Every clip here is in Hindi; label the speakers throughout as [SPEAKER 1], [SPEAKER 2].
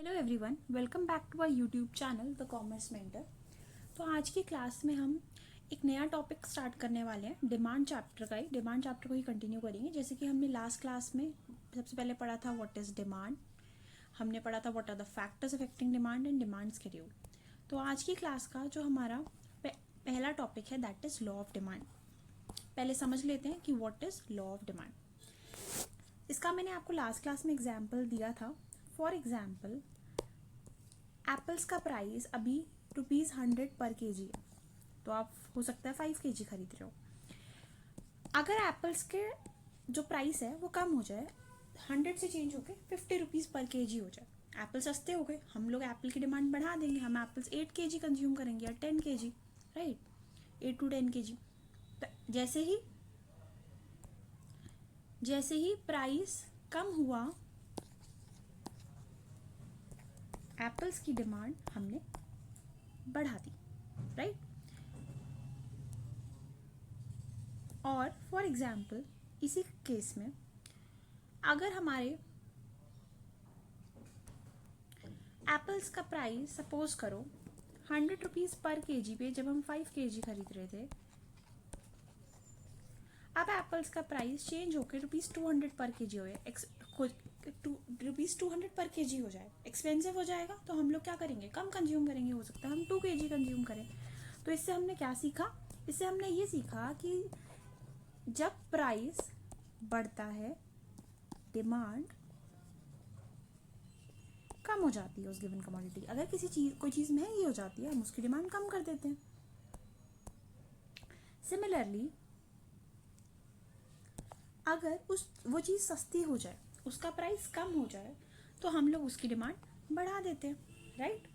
[SPEAKER 1] Hello everyone, welcome back to our YouTube channel the commerce mentor. तो आज की क्लास में हम एक नया टॉपिक स्टार्ट करने वाले हैं। डिमांड चैप्टर का ही डिमांड चैप्टर को ही कंटिन्यू करेंगे। जैसे कि हमने लास्ट क्लास में सबसे पहले पढ़ा था व्हाट इज़ डिमांड, हमने पढ़ा था what are the factors affecting demand and demand schedule. तो आज की क्लास का जो हमारा पहला टॉपिक है that is law of demand. पहले समझ लेते हैं कि what is law of demand. इसका मैंने आपको लास्ट क्लास में एग्जाम्पल दिया था। फॉर एग्जाम्पल, एप्पल्स का प्राइस अभी ₹100 पर केजी है, तो आप हो सकता है 5 केजी खरीद रहे हो। अगर एप्पल्स के जो प्राइस है वो कम हो जाए, 100 से चेंज होकर ₹50 पर केजी हो जाए, एप्पल सस्ते हो गए, हम लोग एप्पल की डिमांड बढ़ा देंगे, हम एप्पल्स 8 केजी कंज्यूम करेंगे या 10 केजी, राइट, 8 to 10 केजी। तो जैसे ही प्राइस कम हुआ, एप्पल्स की डिमांड हमने बढ़ा दी, राइट। और फॉर एग्जाम्पल इसी केस में अगर हमारे एप्पल्स का प्राइस सपोज करो ₹100 पर केजी पे जब हम 5 केजी खरीद रहे थे, अब एप्पल्स का प्राइस चेंज होकर ₹200 पर केजी हो जाए, ₹200 पर केजी हो जाए, एक्सपेंसिव हो जाएगा। तो हम लोग क्या करेंगे, कम कंज्यूम करेंगे, हो सकता है हम 2 केजी कंज्यूम करें। तो इससे हमने क्या सीखा, इससे हमने ये सीखा कि जब प्राइस बढ़ता है डिमांड कम हो जाती है उस गिवन कमोडिटी। अगर कोई चीज़ महंगी हो जाती है, हम उसकी डिमांड कम कर देते हैं। सिमिलरली अगर वो चीज़ सस्ती हो जाए, उसका प्राइस कम हो जाए, तो हम लोग उसकी डिमांड बढ़ा देते हैं, राइट।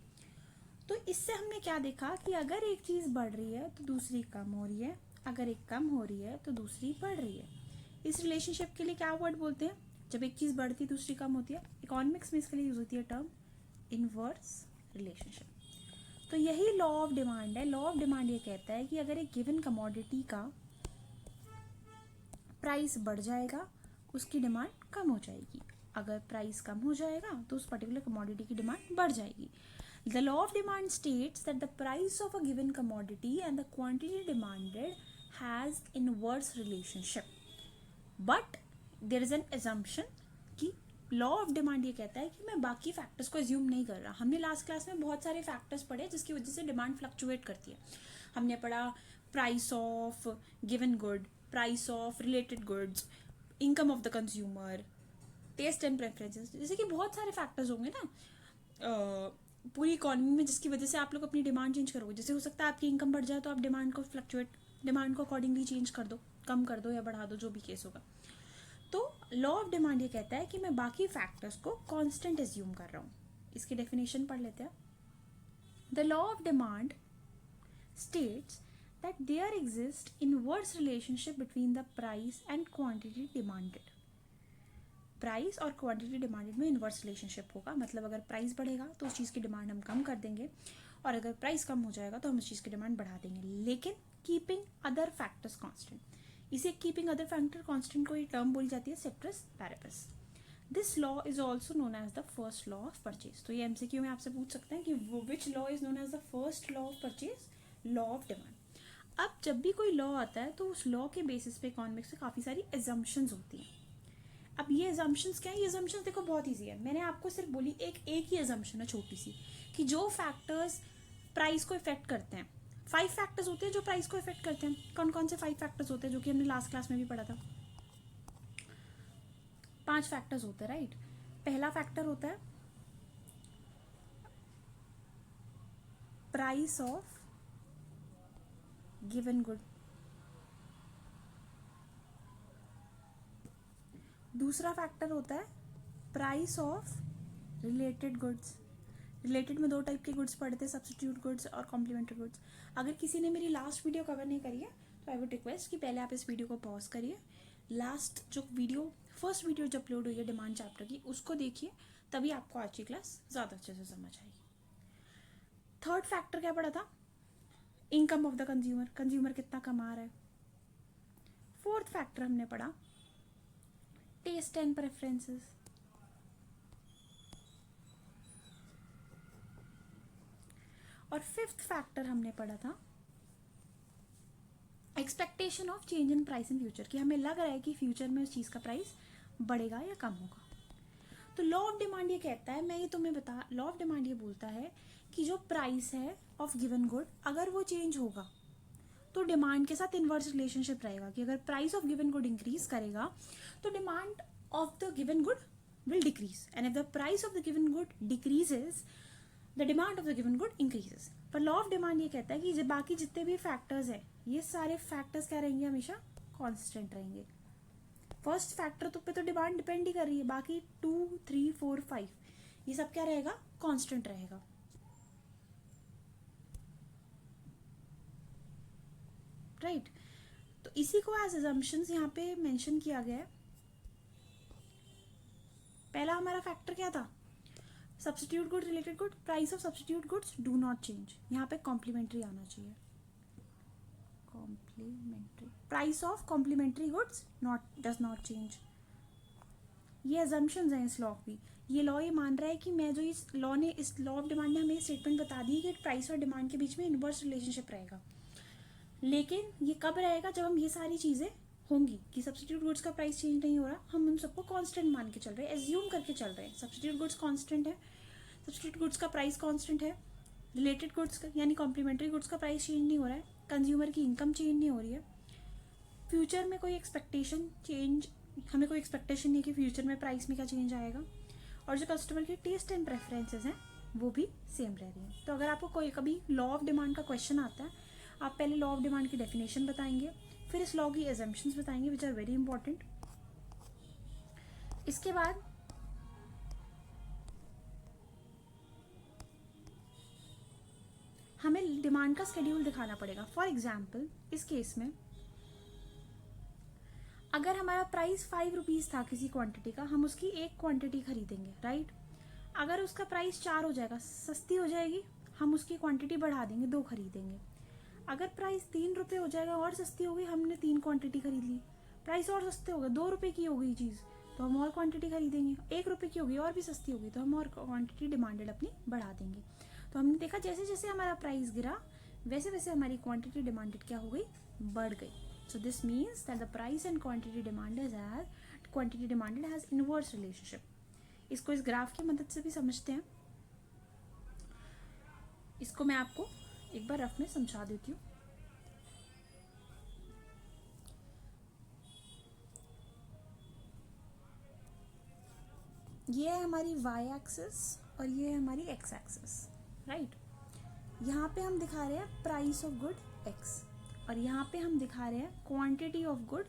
[SPEAKER 1] तो इससे हमने क्या देखा कि अगर एक चीज़ बढ़ रही है तो दूसरी कम हो रही है, अगर एक कम हो रही है तो दूसरी बढ़ रही है। इस रिलेशनशिप के लिए क्या वर्ड बोलते हैं, जब एक चीज़ बढ़ती है दूसरी कम होती है। इकोनॉमिक्स में इसके लिए यूज होती है टर्म इनवर्स रिलेशनशिप। तो यही लॉ ऑफ डिमांड है। लॉ ऑफ डिमांड ये कहता है कि अगर एक गिवन कमोडिटी का प्राइस बढ़ जाएगा, उसकी डिमांड कम हो जाएगी। अगर प्राइस कम हो जाएगा तो उस पर्टिकुलर कमोडिटी की डिमांड बढ़ जाएगी। The law of demand states that the price of a given commodity and the quantity demanded has inverse relationship. But there is an assumption कि लॉ ऑफ डिमांड ये कहता है कि मैं बाकी फैक्टर्स को एज्यूम नहीं कर रहा। हमने लास्ट क्लास में बहुत सारे फैक्टर्स पढ़े जिसकी वजह से डिमांड फ्लक्चुएट करती है। हमने पढ़ा price of given good, price of related goods, income of the consumer, taste and preferences, जैसे कि बहुत सारे फैक्टर्स होंगे ना पूरी इकोनॉमी में, जिसकी वजह से आप लोग अपनी डिमांड चेंज करोगे। जैसे हो सकता है आपकी इनकम बढ़ जाए तो आप डिमांड को अकॉर्डिंगली चेंज कर दो, कम कर दो या बढ़ा दो, जो भी केस होगा। तो लॉ ऑफ डिमांड ये कहता है कि मैं बाकी फैक्टर्स को कांस्टेंट एज्यूम कर रहा हूँ। इसकी डेफिनेशन पढ़ लेते हैं। The law of demand states that there exists inverse relationship between the price and quantity demanded. Price और क्वांटिटी डिमांडेड में इन्वर्स रिलेशनशिप होगा। मतलब अगर प्राइस बढ़ेगा तो उस चीज़ की डिमांड हम कम कर देंगे, और अगर प्राइस कम हो जाएगा तो हम उस चीज़ की डिमांड बढ़ा देंगे, लेकिन कीपिंग अदर फैक्टर्स कांस्टेंट। इसे कीपिंग अदर फैक्टर कांस्टेंट को ये टर्म बोली जाती है ceteris paribus. This law is also known as the first law of purchase. तो ये एमसीक्यू में आपसे पूछ सकते हैं कि which law is known as the first law of purchase, law of demand. अब जब भी कोई लॉ आता है तो उस लॉ के बेसिस पे इकोनॉमिक्स में काफ़ी सारी एजम्पशंस होती हैं। अब ये एजम्पशंस क्या है, ये एजम्पशंस देखो बहुत ईजी है। मैंने आपको सिर्फ बोली एक ही एजम्पशन है छोटी सी, कि जो फैक्टर्स प्राइस को इफेक्ट करते हैं, 5 फैक्टर्स होते हैं जो प्राइस को इफेक्ट करते हैं। कौन कौन से 5 फैक्टर्स होते हैं, जो कि हमने लास्ट क्लास में भी पढ़ा था। 5 फैक्टर्स होते हैं, राइट। पहला फैक्टर होता है प्राइस ऑफ गिवन गुड, दूसरा फैक्टर होता है price of related goods. Related में 2 टाइप के गुड्स पढ़े थे, सब्स्टिट्यूट गुड्स और कॉम्प्लीमेंट्री गुड्स। अगर किसी ने मेरी लास्ट वीडियो कवर नहीं करी है तो आई वुड रिक्वेस्ट कि पहले आप इस वीडियो को पॉज करिए, लास्ट जो वीडियो फर्स्ट वीडियो जो अपलोड हुई है डिमांड चैप्टर की, उसको देखिए, तभी आपको आज की क्लास ज़्यादा अच्छे से समझ आएगी। थर्ड फैक्टर क्या पढ़ा था, income of the consumer, consumer कितना कमा रहा है। फोर्थ फैक्टर हमने पढ़ा, टेस्ट एंड प्रेफरेंसेस। और फिफ्थ फैक्टर हमने पढ़ा था expectation of change in price in future, कि हमें लग रहा है कि फ्यूचर में उस चीज़ का प्राइस बढ़ेगा या कम होगा। तो लॉ ऑफ डिमांड ये कहता है, मैं ये तुम्हें बता, लॉ ऑफ डिमांड ये बोलता है कि जो प्राइस है ऑफ गिवन गुड अगर वो चेंज होगा तो डिमांड के साथ इनवर्स रिलेशनशिप रहेगा, कि अगर price of given good increase करेगा तो demand of the given good will decrease, and if the price of the given good decreases the demand of the given good increases। पर लॉ ऑफ डिमांड ये कहता है कि बाकी जितने भी फैक्टर्स हैं ये सारे फैक्टर्स क्या रहेंगे, हमेशा कांस्टेंट रहेंगे। फर्स्ट फैक्टर तो पे तो डिमांड डिपेंड ही कर रही है, बाकी 2, 3, 4, 5 ये सब क्या रहेगा, कांस्टेंट रहेगा। राइट तो इसी को एज अजम्पशंस यहाँ पे मेंशन किया गया है। पहला हमारा फैक्टर क्या था, substitute good related good, price of substitute goods do not change, यहाँ पे कॉम्प्लीमेंट्री आना चाहिए, complementary, price of complementary goods does not change. ये अजम्पशंस हैं इस लॉ की। ये लॉ ये मान रहा है कि मैं जो इस लॉ ऑफ डिमांड ने हमें स्टेटमेंट बता दी कि प्राइस और डिमांड के बीच में इनवर्स रिलेशनशिप रहेगा, लेकिन ये कब रहेगा, जब हम ये सारी चीज़ें होंगी कि सब्स्टिट्यूट गुड्स का प्राइस चेंज नहीं हो रहा, हम उन सबको कांस्टेंट मान के चल रहे हैं, एज्यूम करके चल रहे हैं। सब्स्टिट्यूट गुड्स कांस्टेंट है, सब्स्टिट्यूट गुड्स का प्राइस कांस्टेंट है, रिलेटेड गुड्स का यानी कॉम्प्लीमेंट्री गुड्स का प्राइस चेंज नहीं हो रहा है, कंज्यूमर की इनकम चेंज नहीं हो रही है, फ्यूचर में कोई एक्सपेक्टेशन चेंज, हमें कोई एक्सपेक्टेशन नहीं है कि फ्यूचर में प्राइस में क्या चेंज आएगा, और जो कस्टमर के टेस्ट एंड प्रेफरेंसेज हैं वो भी सेम रह रही हैं। तो अगर आपको कोई कभी लॉ ऑफ डिमांड का क्वेश्चन आता है, आप पहले लॉ ऑफ डिमांड की डेफिनेशन बताएंगे, फिर इस लॉ की एजम्पशंस बताएंगे विच आर वेरी इंपॉर्टेंट। इसके बाद हमें डिमांड का स्केड्यूल दिखाना पड़ेगा। फॉर एग्जाम्पल इस केस में अगर हमारा प्राइस 5 रुपीज़ था किसी क्वांटिटी का, हम उसकी एक क्वांटिटी खरीदेंगे, राइट। अगर उसका प्राइस 4 हो जाएगा, सस्ती हो जाएगी, हम उसकी क्वांटिटी बढ़ा देंगे, 2 खरीदेंगे। अगर प्राइस 3 रुपये हो जाएगा और सस्ती हो गई, हमने 3 क्वांटिटी खरीद ली, प्राइस और सस्ते हो गए, 2 रुपये की हो गई चीज़ तो हम और क्वांटिटी खरीदेंगे, 1 रुपये की हो गई और भी सस्ती हो गई तो हम और क्वांटिटी डिमांडेड अपनी बढ़ा देंगे। तो हमने देखा जैसे जैसे हमारा प्राइस गिरा वैसे वैसे हमारी क्वांटिटी डिमांडेड क्या हो गई, बढ़ गई। So this means that the price and quantity demanded has inverse relationship. इसको इस ग्राफ की मदद से भी समझते हैं। इसको मैं आपको एक बार रफ में समझा देती हूँ। ये है हमारी y एक्सिस और ये है हमारी x एक्सिस, राइट। यहाँ पे हम दिखा रहे हैं प्राइस ऑफ गुड x और यहाँ पे हम दिखा रहे हैं quantity of good,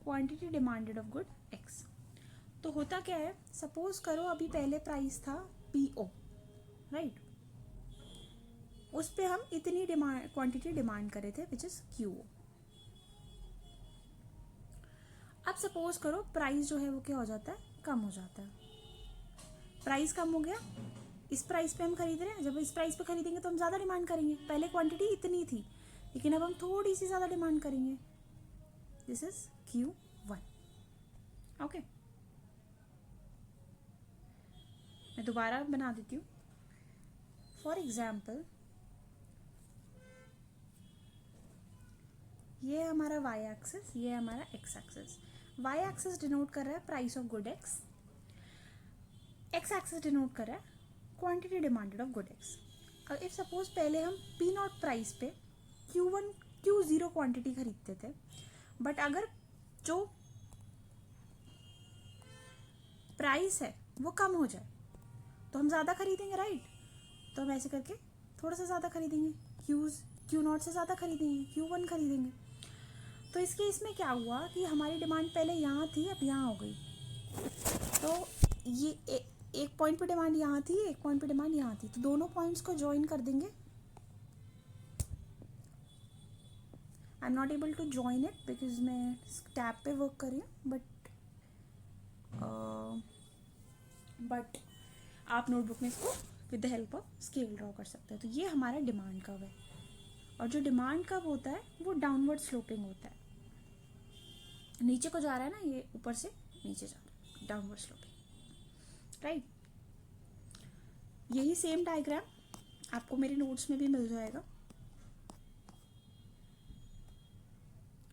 [SPEAKER 1] quantity demanded of good x। तो होता क्या है, सपोज करो अभी पहले प्राइस था PO, राइट, उस पे हम इतनी क्वांटिटी डिमांड करे थे विच इज QO। अब सपोज करो प्राइस जो है वो क्या हो जाता है, कम हो जाता है। प्राइस कम हो गया, इस प्राइस पे हम खरीद रहे हैं, जब इस प्राइस पे खरीदेंगे तो हम ज़्यादा डिमांड करेंगे। पहले क्वांटिटी इतनी थी लेकिन अब हम थोड़ी सी ज़्यादा डिमांड करेंगे, दिस इज Q1। ओके, मैं दोबारा बना देती हूँ। फॉर एग्जाम्पल ये है हमारा y एक्सिस, ये है हमारा x axis. y axis denote कर रहा है price of good x, x axis denote कर रहा है quantity demanded of good x। और इफ सपोज पहले हम P0 प्राइस पे Q1 Q0 क्वांटिटी खरीदते थे, बट अगर जो प्राइस है वो कम हो जाए तो हम ज़्यादा खरीदेंगे, राइट। तो हम ऐसे करके थोड़ा सा ज़्यादा खरीदेंगे, Q0 से ज़्यादा खरीदेंगे, Q1 खरीदेंगे। तो इस केस में क्या हुआ कि हमारी डिमांड पहले यहाँ थी, अब यहाँ हो गई। तो ये एक पॉइंट पे डिमांड यहाँ थी, एक पॉइंट पे डिमांड यहाँ थी, तो दोनों पॉइंट्स को ज्वाइन कर देंगे। I am not able to join it because मैं टैब पे वर्क कर रही हूँ, बट आप नोटबुक में इसको with the help of scale draw कर सकते हैं। तो ये हमारा डिमांड कर्व है, और जो डिमांड कर्व होता है वो डाउनवर्ड स्लोपिंग होता है, नीचे को जा रहा है ना, ये ऊपर से नीचे जा रहा है, डाउनवर्ड स्लोपिंग, राइट। यही सेम डायग्राम आपको मेरे नोट्स में भी मिल जाएगा।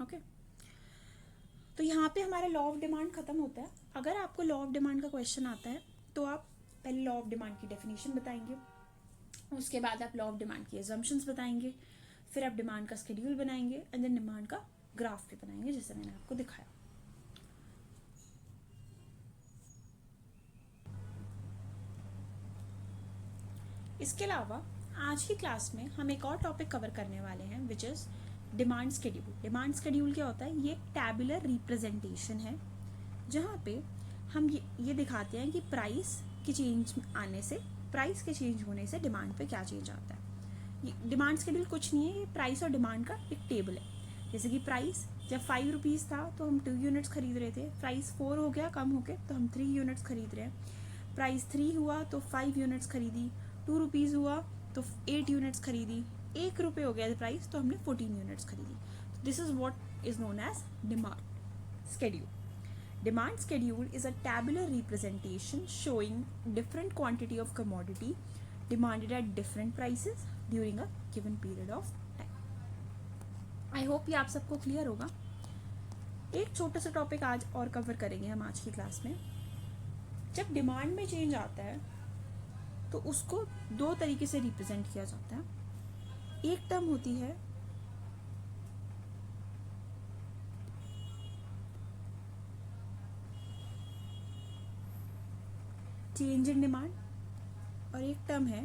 [SPEAKER 1] ओके, तो यहाँ पे हमारा लॉ ऑफ डिमांड खत्म होता है। अगर आपको लॉ ऑफ डिमांड का क्वेश्चन आता है तो आप पहले लॉ ऑफ डिमांड की डेफिनेशन बताएंगे, उसके बाद आप लॉ ऑफ डिमांड की एजम्पशंस बताएंगे, फिर आप डिमांड का स्केड्यूल बनाएंगे एंड देन डिमांड का ग्राफ भी बनाएंगे, जैसे मैंने आपको दिखाया। इसके अलावा आज की क्लास में हम एक और टॉपिक कवर करने वाले हैं which is demand schedule. Demand schedule क्या होता है? ये एक टैबुलर रिप्रेजेंटेशन है जहाँ पे हम ये दिखाते हैं कि प्राइस के चेंज आने से, प्राइस के चेंज होने से डिमांड पे क्या चेंज आता है। ये डिमांड स्केड्यूल कुछ नहीं है, ये प्राइस और डिमांड का एक टेबल है। जैसे कि प्राइस जब 5 रुपीज़ था तो हम 2 यूनिट्स खरीद रहे थे, प्राइस 4 हो गया कम होके तो हम 3 यूनिट्स खरीद रहे हैं, प्राइस 3 हुआ तो 5 यूनिट्स खरीदी, 2 रुपीज़ हुआ तो 8 यूनिट्स खरीदी, 1 रुपये हो गया प्राइस तो हमने 14 यूनिट्स खरीदी। This is what is known as demand schedule. Demand schedule is a tabular representation showing different quantity of commodity demanded at different prices during a given period of time. I hope ये आप सबको क्लियर होगा। एक छोटा सा टॉपिक आज और कवर करेंगे हम आज की क्लास में। जब डिमांड में चेंज आता है तो उसको दो तरीके से रिप्रेजेंट किया जाता है। एक टर्म होती है चेंज इन डिमांड और एक टर्म है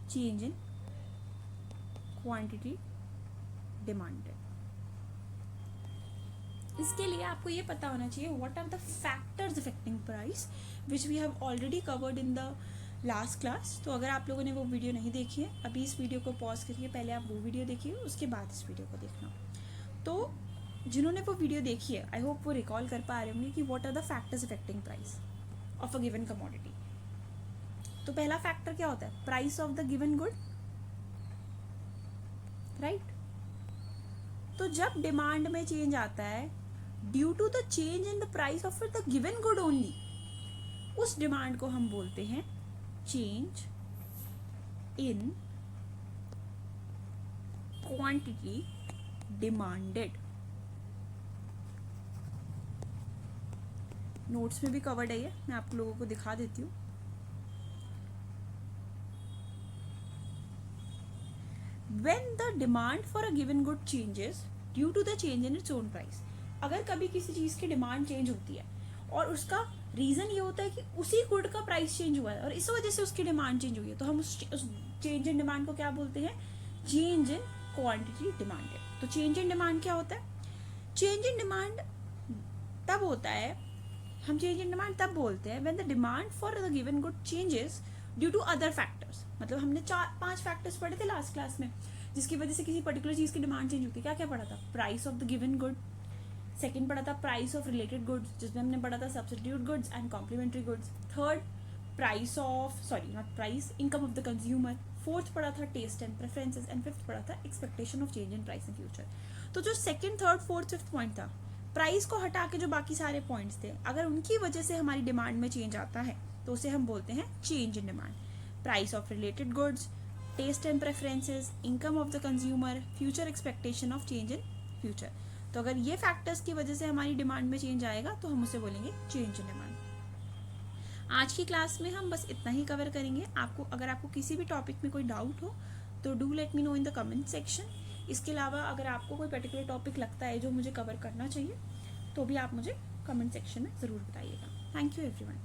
[SPEAKER 1] चेंज इन क्वांटिटी डिमांडेड। इसके लिए आपको ये पता होना चाहिए what are the factors affecting price which we have already covered in the last class. तो अगर आप लोगों ने वो वीडियो नहीं देखी है, अभी इस वीडियो को पॉज करिए, पहले आप वो वीडियो देखिए, उसके बाद इस वीडियो को देखना। तो जिन्होंने वो वीडियो देखी है आई होप वो रिकॉल कर पा रहे होंगे कि what are the factors affecting price of a given commodity. तो पहला फैक्टर क्या होता है? Price of the given good, right. तो जब डिमांड में चेंज आता है due to the change in the price of the given good only, उस डिमांड को हम बोलते हैं change in quantity demanded. Notes में भी कवर्ड है ये, मैं आप लोगों को दिखा देती हूँ। When the demand for a given good changes due to the change in its own price, अगर कभी किसी चीज़ की डिमांड चेंज होती है और उसका रीज़न ये होता है कि उसी गुड का प्राइस चेंज हुआ है और इस वजह से उसकी डिमांड चेंज हुई है, तो हम उस चेंज इन डिमांड को क्या बोलते हैं? Change in quantity demanded. तो चेंज इन डिमांड क्या होता है? चेंज इन डिमांड तब होता है, हम चेंज इन डिमांड तब बोलते हैं when the demand for the given good changes due to other factors. मतलब हमने 4-5 फैक्टर्स पढ़े थे लास्ट क्लास में जिसकी वजह से किसी पर्टिकुलर चीज़ की डिमांड चेंज होती है। क्या क्या पढ़ा था? Price of the given good, second पढ़ा था प्राइस ऑफ रिलेटेड गुड्स जिसमें हमने पढ़ा था substitute goods and complementary goods, third price of not price, income of the consumer, fourth पढ़ा था taste and preferences and fifth पढ़ा था expectation of change in price in future. तो जो second, third, fourth, fifth point था, प्राइस को हटा के जो बाकी सारे पॉइंट्स थे, अगर उनकी वजह से हमारी डिमांड में चेंज आता है तो उसे हम बोलते हैं change in demand. Price of related goods, taste and preferences, income of the consumer, future expectation of change in future. तो अगर ये फैक्टर्स की वजह से हमारी डिमांड में चेंज आएगा तो हम उसे बोलेंगे चेंज इन डिमांड। आज की क्लास में हम बस इतना ही कवर करेंगे। अगर आपको किसी भी टॉपिक में कोई डाउट हो तो do let me know in the comment section. इसके अलावा अगर आपको कोई पर्टिकुलर टॉपिक लगता है जो मुझे कवर करना चाहिए तो भी आप मुझे कमेंट सेक्शन में ज़रूर बताइएगा। Thank you everyone.